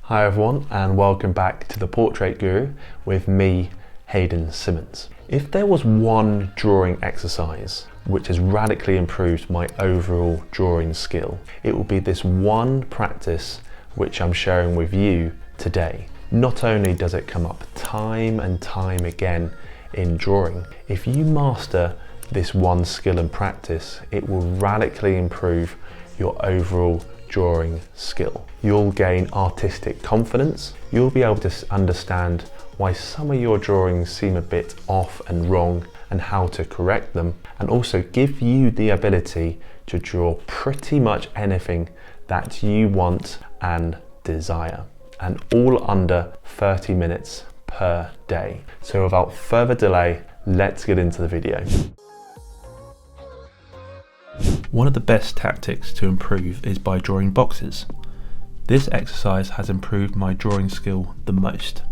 Hi everyone, and welcome back to the Portrait Guru with me, Hayden Simmons. If there was one drawing exercise which has radically improved my overall drawing skill, it will be this one practice which I'm sharing with you today. Not only does it come up time and time again in drawing, if you master this one skill and practice, it will radically improve your overall drawing skill. You'll gain artistic confidence. You'll be able to understand why some of your drawings seem a bit off and wrong and how to correct them, and also give you the ability to draw pretty much anything that you want and desire, and all under 30 minutes per day. So without further delay, let's get into the video. One of the best tactics to improve is by drawing boxes. This exercise has improved my drawing skill the most.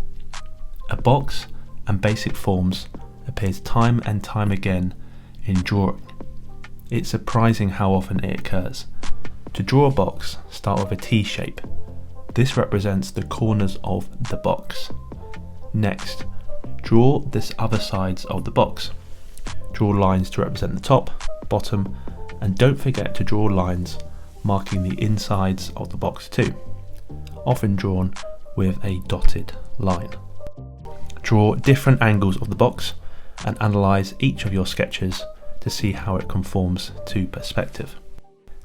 A box and basic forms appears time and time again in drawing. It's surprising how often it occurs. To draw a box, start with a T shape. This represents the corners of the box. Next, draw the other sides of the box. Draw lines to represent the top, bottom, and don't forget to draw lines marking the insides of the box too, often drawn with a dotted line. Draw different angles of the box and analyse each of your sketches to see how it conforms to perspective.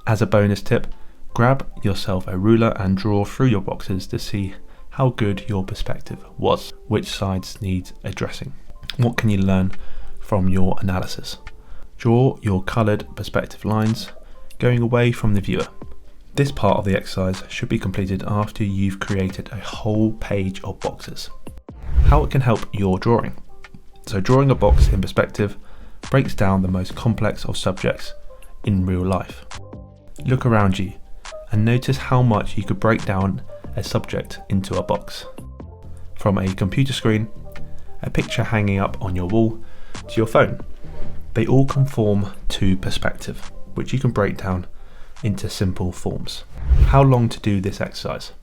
As a bonus tip, grab yourself a ruler and draw through your boxes to see how good your perspective was, which sides need addressing. What can you learn from your analysis? Draw your coloured perspective lines, going away from the viewer. This part of the exercise should be completed after you've created a whole page of boxes. How it can help your drawing. So drawing a box in perspective breaks down the most complex of subjects in real life. Look around you and notice how much you could break down a subject into a box. From a computer screen, a picture hanging up on your wall, to your phone. They all conform to perspective, which you can break down into simple forms. How long to do this exercise?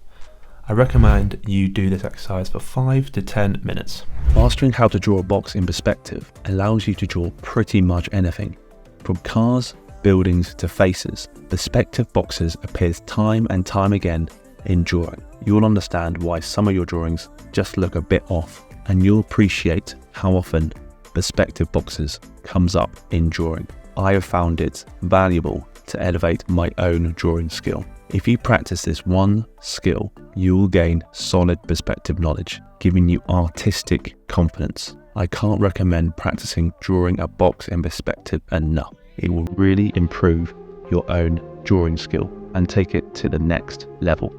I recommend you do this exercise for 5 to 10 minutes. Mastering how to draw a box in perspective allows you to draw pretty much anything. From cars, buildings to faces, perspective boxes appears time and time again in drawing. You'll understand why some of your drawings just look a bit off, and you'll appreciate how often perspective boxes comes up in drawing. I have found it valuable to elevate my own drawing skill. If you practice this one skill, you will gain solid perspective knowledge, giving you artistic confidence. I can't recommend practicing drawing a box in perspective enough. It will really improve your own drawing skill and take it to the next level.